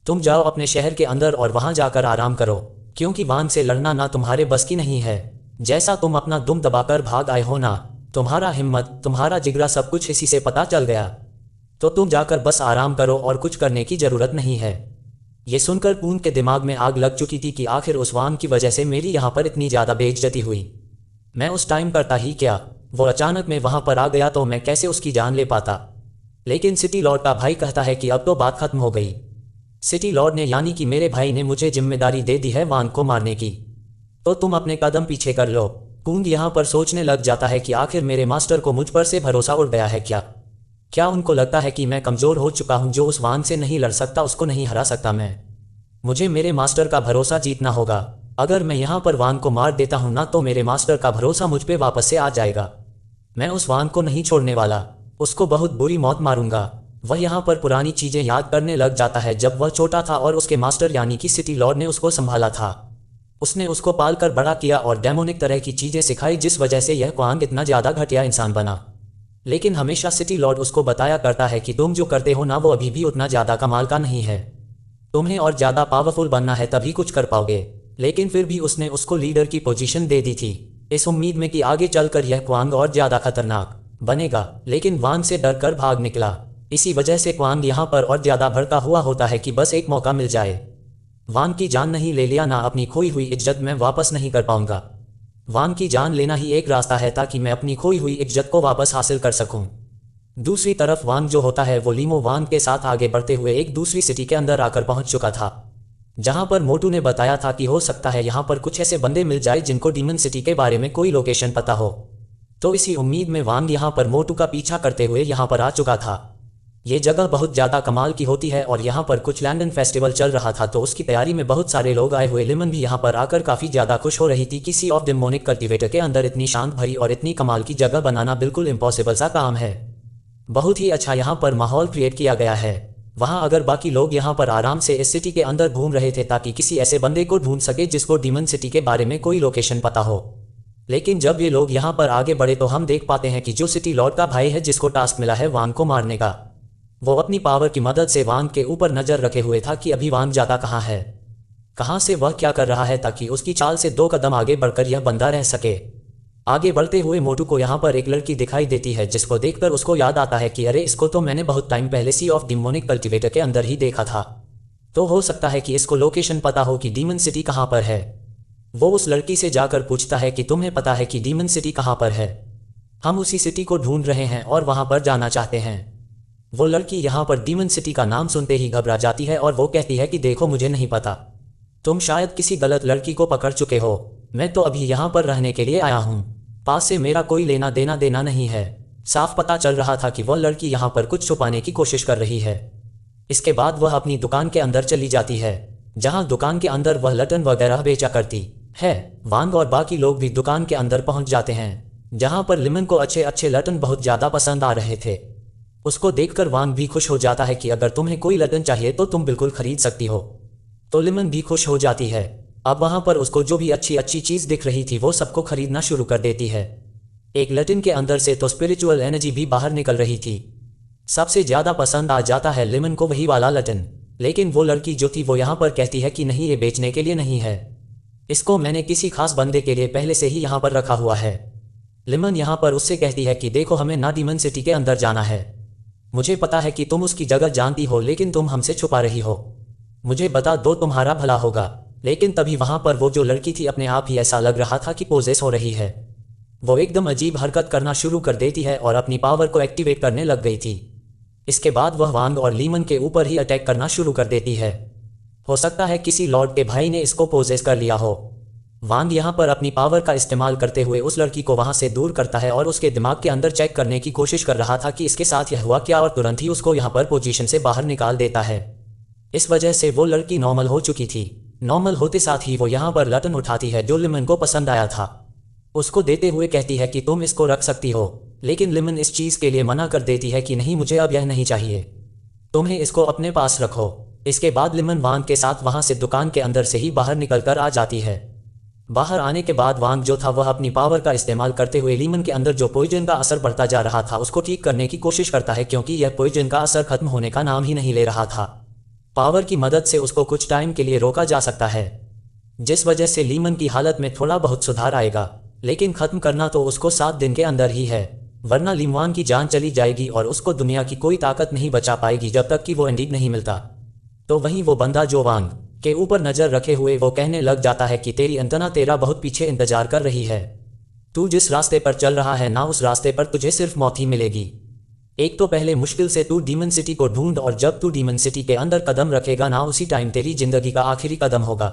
तुम जाओ अपने शहर के अंदर और वहाँ जाकर आराम करो, क्योंकि वांग से लड़ना ना तुम्हारे बस की नहीं है। जैसा तुम अपना दुम दबाकर भाग आए हो ना, तुम्हारा हिम्मत तुम्हारा जिगरा सब कुछ इसी से पता चल गया, तो तुम जाकर बस आराम करो और कुछ करने की ज़रूरत नहीं है। ये सुनकर पून के दिमाग में आग लग चुकी थी कि आखिर उस वांग की वजह से मेरी यहाँ पर इतनी ज़्यादा बेइज्जती हुई, मैं उस टाइम करता ही क्या, वो अचानक में वहाँ पर आ गया तो मैं कैसे उसकी जान ले पाता। लेकिन सिटी लॉर्ड का भाई कहता है कि अब तो बात खत्म हो गई। सिटी लॉर्ड ने यानी कि मेरे भाई ने मुझे जिम्मेदारी दे दी है वांग को मारने की, तो तुम अपने कदम पीछे कर लो। कूंग यहाँ पर सोचने लग जाता है कि आखिर मेरे मास्टर को मुझ पर से भरोसा उड़ गया है क्या उनको लगता है कि मैं कमज़ोर हो चुका हूँ, जो उस वांग से नहीं लड़ सकता उसको नहीं हरा सकता मैं, मुझे मेरे मास्टर का भरोसा जीतना होगा। अगर मैं यहाँ पर वांग को मार देता हूँ ना तो मेरे मास्टर का भरोसा मुझ पर वापस से आ जाएगा, मैं उस वांग को नहीं छोड़ने वाला, उसको बहुत बुरी मौत मारूंगा। वह यहाँ पर पुरानी चीज़ें याद करने लग जाता है, जब वह छोटा था और उसके मास्टर यानी कि सिटी लॉर्ड ने उसको संभाला था। उसने उसको पाल कर बड़ा किया और डेमोनिक तरह की चीजें सिखाई, जिस वजह से यह क्वांग इतना ज्यादा घटिया इंसान बना। लेकिन हमेशा सिटी लॉर्ड उसको बताया करता है कि तुम जो करते हो ना वो अभी भी उतना ज्यादा कमाल का नहीं है, तुम्हें और ज्यादा पावरफुल बनना है तभी कुछ कर पाओगे। लेकिन फिर भी उसने उसको लीडर की पोजीशन दे दी थी, इस उम्मीद में कि आगे चलकर यह क्वांग और ज्यादा खतरनाक बनेगा। लेकिन वांग से डर कर भाग निकला। इसी वजह से क्वांग यहाँ पर और ज्यादा भड़का हुआ होता है कि बस एक मौका मिल जाए, वांग की जान नहीं ले लिया ना अपनी खोई हुई इज्जत मैं वापस नहीं कर पाऊंगा। वांग की जान लेना ही एक रास्ता है ताकि मैं अपनी खोई हुई इज्जत को वापस हासिल कर सकूं। दूसरी तरफ वांग जो होता है वो लीमो वांग के साथ आगे बढ़ते हुए एक दूसरी सिटी के अंदर आकर पहुंच चुका था, जहां पर मोटू ने बताया था कि हो सकता है यहां पर कुछ ऐसे बंदे मिल जाए जिनको डीमन सिटी के बारे में कोई लोकेशन पता हो। तो इसी उम्मीद में वांग यहां पर मोटू का पीछा करते हुए यहां पर आ चुका था। ये जगह बहुत ज़्यादा कमाल की होती है और यहाँ पर कुछ लैंडन फेस्टिवल चल रहा था, तो उसकी तैयारी में बहुत सारे लोग आए हुए। लिमन भी यहाँ पर आकर काफ़ी ज़्यादा खुश हो रही थी कि सी ऑफ डेमोनिक कल्टिवेटर के अंदर इतनी शांत भरी और इतनी कमाल की जगह बनाना बिल्कुल इम्पॉसिबल सा काम है। बहुत ही अच्छा यहाँ पर माहौल क्रिएट किया गया है। वहाँ अगर बाकी लोग यहाँ पर आराम से इस सिटी के अंदर घूम रहे थे ताकि किसी ऐसे बंदे को ढूंढ सके जिसको डीमन सिटी के बारे में कोई लोकेशन पता हो। लेकिन जब ये लोग यहाँ पर आगे बढ़े तो हम देख पाते हैं कि जो सिटी लॉर्ड का भाई है जिसको टास्क मिला है वांग को मारने का, वो अपनी पावर की मदद से वांग के ऊपर नजर रखे हुए था कि अभी वांग जाता कहाँ है, कहाँ से वह क्या कर रहा है, ताकि उसकी चाल से 2 कदम आगे बढ़कर यह बंदा रह सके। आगे बढ़ते हुए मोटू को यहाँ पर एक लड़की दिखाई देती है जिसको देखकर उसको याद आता है कि अरे इसको तो मैंने बहुत टाइम पहले सी ऑफ डेमोनिक कल्टिवेटर के अंदर ही देखा था, तो हो सकता है कि इसको लोकेशन पता हो कि डीमन सिटी कहाँ पर है। वो उस लड़की से जाकर पूछता है कि तुम्हें पता है कि डीमन सिटी कहाँ पर है, हम उसी सिटी को ढूंढ रहे हैं और वहाँ पर जाना चाहते हैं। वो लड़की यहाँ पर डीमन सिटी का नाम सुनते ही घबरा जाती है और वो कहती है कि देखो मुझे नहीं पता, तुम शायद किसी गलत लड़की को पकड़ चुके हो, मैं तो अभी यहाँ पर रहने के लिए आया हूँ, पास से मेरा कोई लेना देना नहीं है। साफ पता चल रहा था कि वह लड़की यहाँ पर कुछ छुपाने की कोशिश कर रही है। इसके बाद वह अपनी दुकान के अंदर चली जाती है, जहाँ दुकान के अंदर वह लटन वगैरह बेचा करती है। वांग और बाकी लोग भी दुकान के अंदर पहुँच जाते हैं, जहाँ पर लिमन को अच्छे अच्छे लटन बहुत ज़्यादा पसंद आ रहे थे। उसको देखकर वांग भी खुश हो जाता है कि अगर तुम्हें कोई लटन चाहिए तो तुम बिल्कुल खरीद सकती हो। तो लिमन भी खुश हो जाती है। अब वहां पर उसको जो भी अच्छी अच्छी चीज दिख रही थी वो सबको खरीदना शुरू कर देती है। एक लटन के अंदर से तो स्पिरिचुअल एनर्जी भी बाहर निकल रही थी। सबसे ज्यादा पसंद आ जाता है लिमन को वही वाला लटन, लेकिन वो लड़की जो थी वो यहाँ पर कहती है कि नहीं, ये बेचने के लिए नहीं है, इसको मैंने किसी खास बंदे के लिए पहले से ही यहाँ पर रखा हुआ है। लिमन यहाँ पर उससे कहती है कि देखो हमें ना डीमन सिटी के अंदर जाना है, मुझे पता है कि तुम उसकी जगह जानती हो लेकिन तुम हमसे छुपा रही हो, मुझे बता दो तुम्हारा भला होगा। लेकिन तभी वहां पर वो जो लड़की थी अपने आप ही ऐसा लग रहा था कि पोजेस हो रही है। वो एकदम अजीब हरकत करना शुरू कर देती है और अपनी पावर को एक्टिवेट करने लग गई थी। इसके बाद वह वांग और लीमन के ऊपर ही अटैक करना शुरू कर देती है। हो सकता है किसी लॉर्ड के भाई ने इसको पोजेस कर लिया हो। वांग यहाँ पर अपनी पावर का इस्तेमाल करते हुए उस लड़की को वहां से दूर करता है और उसके दिमाग के अंदर चेक करने की कोशिश कर रहा था कि इसके साथ यह हुआ क्या, और तुरंत ही उसको यहाँ पर पोजीशन से बाहर निकाल देता है। इस वजह से वो लड़की नॉर्मल हो चुकी थी। नॉर्मल होते साथ ही वो यहाँ पर लटन उठाती है जो लिमन को पसंद आया था, उसको देते हुए कहती है कि तुम इसको रख सकती हो। लेकिन लिमन इस चीज़ के लिए मना कर देती है कि नहीं, मुझे अब यह नहीं चाहिए, तुम्हें इसको अपने पास रखो। इसके बाद लिमन वांग के साथ वहां से दुकान के अंदर से ही बाहर निकलकर आ जाती है। बाहर आने के बाद वांग जो था वह अपनी पावर का इस्तेमाल करते हुए लीमन के अंदर जो पॉइजन का असर बढ़ता जा रहा था उसको ठीक करने की कोशिश करता है, क्योंकि यह पॉइजन का असर खत्म होने का नाम ही नहीं ले रहा था। पावर की मदद से उसको कुछ टाइम के लिए रोका जा सकता है, जिस वजह से लीमन की हालत में थोड़ा बहुत सुधार आएगा। लेकिन खत्म करना तो उसको 7 दिन के अंदर ही है, वरना लीमवान की जान चली जाएगी और उसको दुनिया की कोई ताकत नहीं बचा पाएगी जब तक कि वो एंडीग नहीं मिलता। तो वहीं वो बंदा जो वांग के ऊपर नजर रखे हुए वो कहने लग जाता है कि तेरी अंतना तेरा बहुत पीछे इंतजार कर रही है, तू जिस रास्ते पर चल रहा है ना उस रास्ते पर तुझे सिर्फ मौत ही मिलेगी। एक तो पहले मुश्किल से तू डीमन सिटी को ढूंढ, और जब तू डीमन सिटी के अंदर कदम रखेगा ना उसी टाइम तेरी जिंदगी का आखिरी कदम होगा।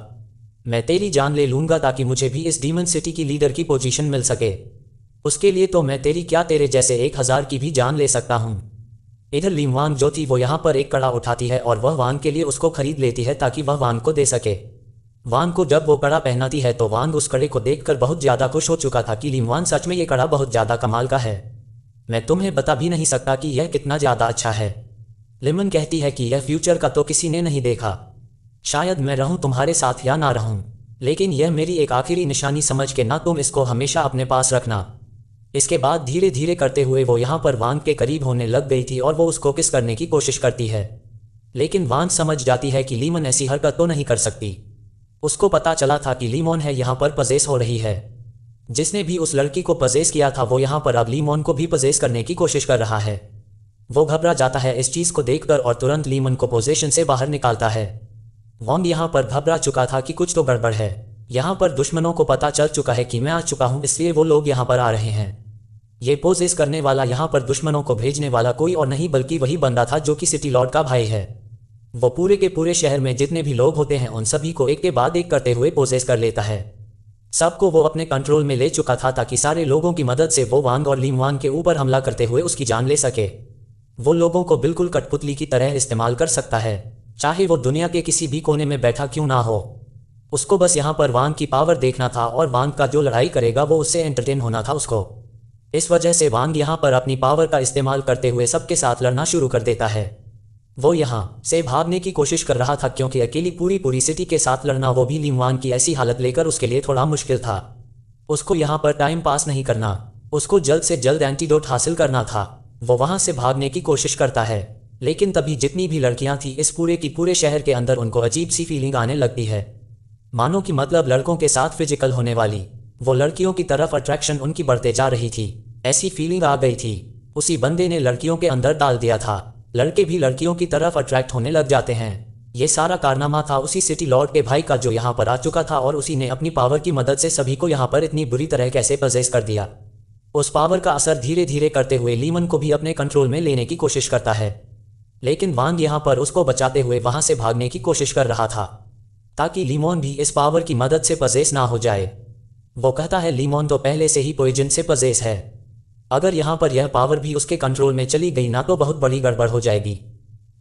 मैं तेरी जान ले लूंगा ताकि मुझे भी इस डीमन सिटी की लीडर की पोजीशन मिल सके। उसके लिए तो मैं तेरी क्या तेरे जैसे 1000 की भी जान ले सकता हूँ। इधर लीमवांग जो थी वो यहाँ पर एक कड़ा उठाती है और वह वांग के लिए उसको खरीद लेती है ताकि वह वांग को दे सके। वांग को जब वो कड़ा पहनाती है तो वांग उस कड़े को देखकर बहुत ज़्यादा खुश हो चुका था कि लीमवांग सच में ये कड़ा बहुत ज़्यादा कमाल का है, मैं तुम्हें बता भी नहीं सकता कि यह कितना ज़्यादा अच्छा है। लिमन कहती है कि यह फ्यूचर का तो किसी ने नहीं देखा, शायद मैं रहूं तुम्हारे साथ या ना रहूं, लेकिन यह मेरी एक आखिरी निशानी समझ के ना तुम इसको हमेशा अपने पास रखना। इसके बाद धीरे धीरे करते हुए वो यहाँ पर वांग के करीब होने लग गई थी और वो उसको किस करने की कोशिश करती है, लेकिन वांग समझ जाती है कि लीमन ऐसी हरकत तो नहीं कर सकती। उसको पता चला था कि लीमोन है यहाँ पर पजेस हो रही है। जिसने भी उस लड़की को पजेस किया था वो यहाँ पर अब लीमोन को भी पजेस करने की कोशिश कर रहा है। वो घबरा जाता है इस चीज़ को देखकर और तुरंत लीमन को पोजेशन से बाहर निकालता है। वांग यहाँ पर घबरा चुका था कि कुछ तो गड़बड़ है। यहाँ पर दुश्मनों को पता चल चुका है कि मैं आ चुका हूँ, इसलिए वो लोग यहाँ पर आ रहे हैं। ये पोजेस करने वाला यहाँ पर दुश्मनों को भेजने वाला कोई और नहीं बल्कि वही बंदा था जो कि सिटी लॉर्ड का भाई है। वो पूरे के पूरे शहर में जितने भी लोग होते हैं उन सभी को एक के बाद एक करते हुए पोजेस कर लेता है। सबको वो अपने कंट्रोल में ले चुका था ताकि सारे लोगों की मदद से वो वांग और लीम वांग के ऊपर हमला करते हुए उसकी जान ले सके। वो लोगों को बिल्कुल कठपुतली की तरह इस्तेमाल कर सकता है, चाहे वो दुनिया के किसी भी कोने में बैठा क्यों ना हो। उसको बस यहाँ पर वांग की पावर देखना था और वांग का जो लड़ाई करेगा वो उससे एंटरटेन होना था उसको। इस वजह से वांग यहाँ पर अपनी पावर का इस्तेमाल करते हुए सबके साथ लड़ना शुरू कर देता है। वो यहाँ से भागने की कोशिश कर रहा था क्योंकि अकेली पूरी सिटी के साथ लड़ना, वो भी लीम वांग की ऐसी हालत लेकर, उसके लिए थोड़ा मुश्किल था। उसको यहाँ पर टाइम पास नहीं करना, उसको जल्द से जल्द एंटीडोट हासिल करना था। वो वहाँ से भागने की कोशिश करता है, लेकिन तभी जितनी भी लड़कियां थी इस पूरे की पूरे शहर के अंदर उनको अजीब सी फीलिंग आने लगती है, मानो कि मतलब लड़कों के साथ फिजिकल होने वाली वो लड़कियों की तरफ अट्रैक्शन उनकी बढ़ते जा रही थी। ऐसी फीलिंग आ गई थी, उसी बंदे ने लड़कियों के अंदर डाल दिया था। लड़के भी लड़कियों की तरफ अट्रैक्ट होने लग जाते हैं। ये सारा कारनामा था उसी सिटी लॉर्ड के भाई का जो यहाँ पर आ चुका था और उसी ने अपनी पावर की मदद से सभी को यहाँ पर इतनी बुरी तरह कैसे पजेस कर दिया। उस पावर का असर धीरे धीरे करते हुए लीमन को भी अपने कंट्रोल में लेने की कोशिश करता है, लेकिन वांग यहाँ पर उसको बचाते हुए वहां से भागने की कोशिश कर रहा था ताकि लीमोन भी इस पावर की मदद से पजेस ना हो जाए। वो कहता है लीमोन तो पहले से ही पॉइजन से पजेस है, अगर यहाँ पर यह पावर भी उसके कंट्रोल में चली गई ना तो बहुत बड़ी गड़बड़ हो जाएगी,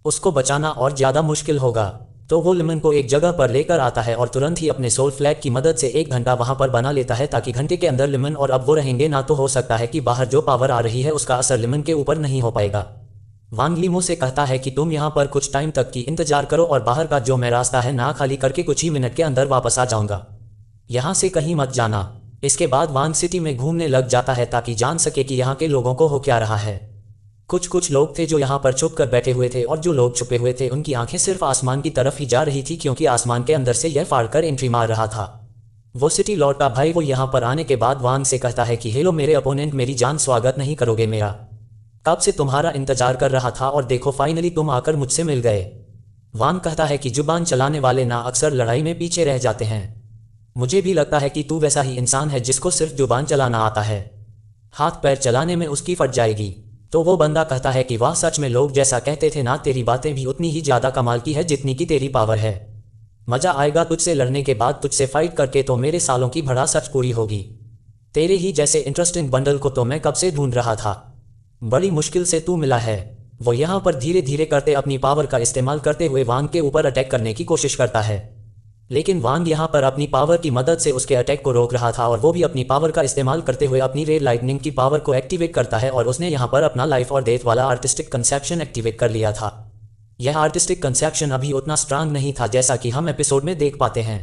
उसको बचाना और ज़्यादा मुश्किल होगा। तो वो लीमन को एक जगह पर लेकर आता है और तुरंत ही अपने सोल फ्लैग की मदद से 1 घंटा वहाँ पर बना लेता है ताकि घंटे के अंदर लीमन और अब वो रहेंगे ना, तो हो सकता है कि बाहर जो पावर आ रही है उसका असर लीमन के ऊपर नहीं हो पाएगा। वांग लीमो से कहता है कि तुम यहाँ पर कुछ टाइम तक की इंतजार करो और बाहर का जो मैं रास्ता है ना खाली करके कुछ ही मिनट के अंदर वापस आ जाऊंगा, यहाँ से कहीं मत जाना। इसके बाद वांग सिटी में घूमने लग जाता है ताकि जान सके कि यहाँ के लोगों को हो क्या रहा है। कुछ लोग थे जो यहाँ पर छुप कर बैठे हुए थे और जो लोग छुपे हुए थे उनकी आंखें सिर्फ आसमान की तरफ ही जा रही थी क्योंकि आसमान के अंदर से यह फाड़ कर एंट्री मार रहा था। वो सिटी लॉर्ड का भाई वो यहाँ पर आने के बाद वांग से कहता है कि हेलो मेरे अपोनेंट, मेरी जान स्वागत नहीं करोगे मेरा? कब से तुम्हारा इंतजार कर रहा था और देखो फाइनली तुम आकर मुझसे मिल गए। वांग कहता है कि जुबान चलाने वाले ना अक्सर लड़ाई में पीछे रह जाते हैं। मुझे भी लगता है कि तू वैसा ही इंसान है जिसको सिर्फ जुबान चलाना आता है, हाथ पैर चलाने में उसकी फट जाएगी। तो वो बंदा कहता है कि वाह सच में लोग जैसा कहते थे ना, तेरी बातें भी उतनी ही ज़्यादा कमाल की है जितनी की तेरी पावर है। मज़ा आएगा तुझसे लड़ने के बाद, तुझसे फाइट करके तो मेरे सालों की भड़ा सच पूरी होगी। तेरे ही जैसे इंटरेस्टिंग बंडल को तो मैं कब से ढूंढ रहा था, बड़ी मुश्किल से तू मिला है। वो यहाँ पर धीरे धीरे करते अपनी पावर का इस्तेमाल करते हुए वांग के ऊपर अटैक करने की कोशिश करता है, लेकिन वांग यहाँ पर अपनी पावर की मदद से उसके अटैक को रोक रहा था और वो भी अपनी पावर का इस्तेमाल करते हुए अपनी रेड लाइटनिंग की पावर को एक्टिवेट करता है और उसने यहाँ पर अपना लाइफ और डेथ वाला आर्टिस्टिक कंसेप्शन एक्टिवेट कर लिया था। यह आर्टिस्टिक कंसेप्शन अभी उतना स्ट्रांग नहीं था जैसा कि हम एपिसोड में देख पाते हैं,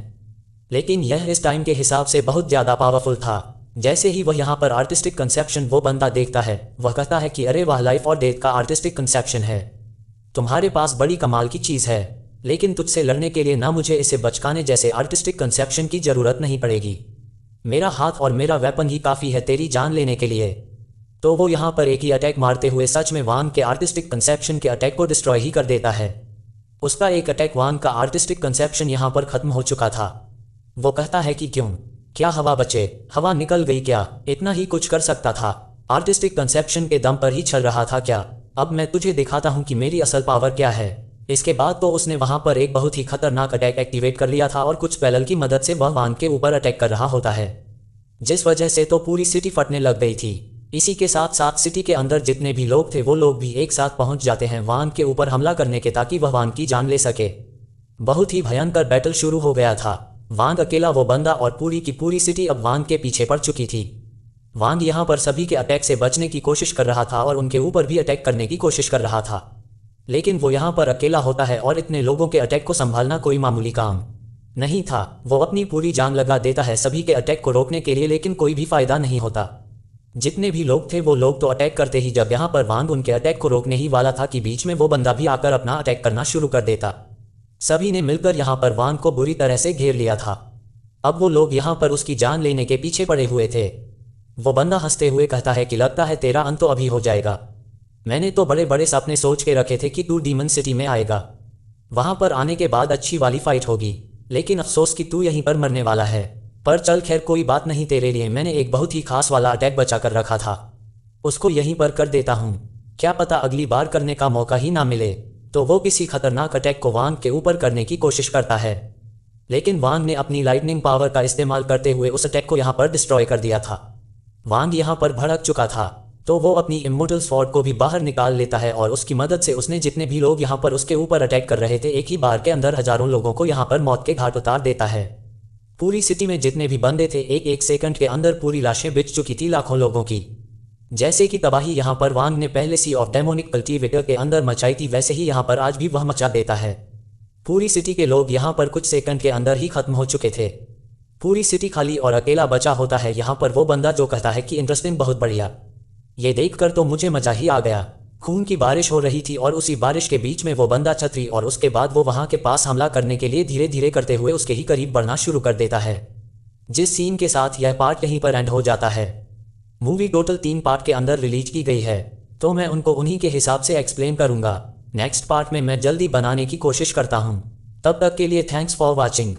लेकिन यह इस टाइम के हिसाब से बहुत ज़्यादा पावरफुल था। जैसे ही वह यहाँ पर आर्टिस्टिक कंसेप्शन वो बंदा देखता है, वह कहता है कि अरे वाह, लाइफ और डेथ का आर्टिस्टिक कंसेप्शन है, तुम्हारे पास बड़ी कमाल की चीज़ है, लेकिन तुझसे लड़ने के लिए ना मुझे इसे बचकाने जैसे आर्टिस्टिक कंसेप्शन की ज़रूरत नहीं पड़ेगी। मेरा हाथ और मेरा वेपन ही काफ़ी है तेरी जान लेने के लिए। तो वो यहाँ पर एक ही अटैक मारते हुए सच में वांग के आर्टिस्टिक कंसेप्शन के अटैक को डिस्ट्रॉय ही कर देता है। उसका एक अटैक वांग का आर्टिस्टिक कंसेप्शन यहाँ पर ख़त्म हो चुका था। वो कहता है कि क्यों, क्या हवा बचे, हवा निकल गई क्या? इतना ही कुछ कर सकता था, आर्टिस्टिक कंसेप्शन के दम पर ही चल रहा था क्या? अब मैं तुझे दिखाता हूँ कि मेरी असल पावर क्या है। इसके बाद तो उसने वहां पर एक बहुत ही खतरनाक अटैक एक्टिवेट कर लिया था और कुछ पैनल की मदद से वह वांग के ऊपर अटैक कर रहा होता है, जिस वजह से तो पूरी सिटी फटने लग गई थी। इसी के साथ साथ सिटी के अंदर जितने भी लोग थे वो लोग भी एक साथ पहुंच जाते हैं वांग के ऊपर हमला करने के, ताकि वह वांग की जान ले सके। बहुत ही भयंकर बैटल शुरू हो गया था। वांग अकेला वो बंदा और पूरी की पूरी सिटी अब वांग के पीछे पड़ चुकी थी। वांग यहाँ पर सभी के अटैक से बचने की कोशिश कर रहा था और उनके ऊपर भी अटैक करने की कोशिश कर रहा था, लेकिन वो यहाँ पर अकेला होता है और इतने लोगों के अटैक को संभालना कोई मामूली काम नहीं था। वो अपनी पूरी जान लगा देता है सभी के अटैक को रोकने के लिए, लेकिन कोई भी फायदा नहीं होता। जितने भी लोग थे वो लोग तो अटैक करते ही, जब यहाँ पर वांग उनके अटैक को रोकने ही वाला था कि बीच में वो बंदा भी आकर अपना अटैक करना शुरू कर देता। सभी ने मिलकर यहाँ पर वांग को बुरी तरह से घेर लिया था। अब वो लोग यहाँ पर उसकी जान लेने के पीछे पड़े हुए थे। वो बंदा हंसते हुए कहता है कि लगता है तेरा अंत तो अभी हो जाएगा। मैंने तो बड़े बड़े सपने सोच के रखे थे कि तू डीमन सिटी में आएगा, वहां पर आने के बाद अच्छी वाली फाइट होगी, लेकिन अफसोस कि तू यहीं पर मरने वाला है। पर चल खैर कोई बात नहीं, तेरे लिए मैंने एक बहुत ही खास वाला अटैक बचा कर रखा था, उसको यहीं पर कर देता हूँ। क्या पता अगली बार करने का मौका ही ना मिले। तो वो किसी खतरनाक अटैक को वांग के ऊपर करने की कोशिश करता है, लेकिन वांग ने अपनी लाइटनिंग पावर का इस्तेमाल करते हुए उस अटैक को यहाँ पर डिस्ट्रॉय कर दिया था। वांग यहाँ पर भड़क चुका था, तो वो अपनी इमोर्टल स्वॉर्ड को भी बाहर निकाल लेता है और उसकी मदद से उसने जितने भी लोग यहाँ पर उसके ऊपर अटैक कर रहे थे, एक ही बार के अंदर हजारों लोगों को यहाँ पर मौत के घाट उतार देता है। पूरी सिटी में जितने भी बंदे थे, एक एक सेकंड के अंदर पूरी लाशें बिछ चुकी थी लाखों लोगों की। जैसे कि तबाही यहाँ पर वांग ने पहले सी ऑफ डेमोनिक कल्टीवेटर के अंदर मचाई थी, वैसे ही यहाँ पर आज भी वह मचा देता है। पूरी सिटी के लोग यहाँ पर कुछ सेकंड के अंदर ही खत्म हो चुके थे। पूरी सिटी खाली और अकेला बचा होता है यहाँ पर वो बंदा जो कहता है कि इंटरेस्टिंग, बहुत बढ़िया। ये देखकर तो मुझे मजा ही आ गया। खून की बारिश हो रही थी और उसी बारिश के बीच में वो बंदा छतरी और उसके बाद वो वहां के पास हमला करने के लिए धीरे धीरे करते हुए उसके ही करीब बढ़ना शुरू कर देता है। जिस सीन के साथ यह पार्ट यहीं पर एंड हो जाता है। मूवी टोटल 3 पार्ट के अंदर रिलीज की गई है, तो मैं उनको उन्हीं के हिसाब से एक्सप्लेन करूंगा। नेक्स्ट पार्ट में मैं जल्दी बनाने की कोशिश करता हूँ। तब तक के लिए थैंक्स फॉर वॉचिंग।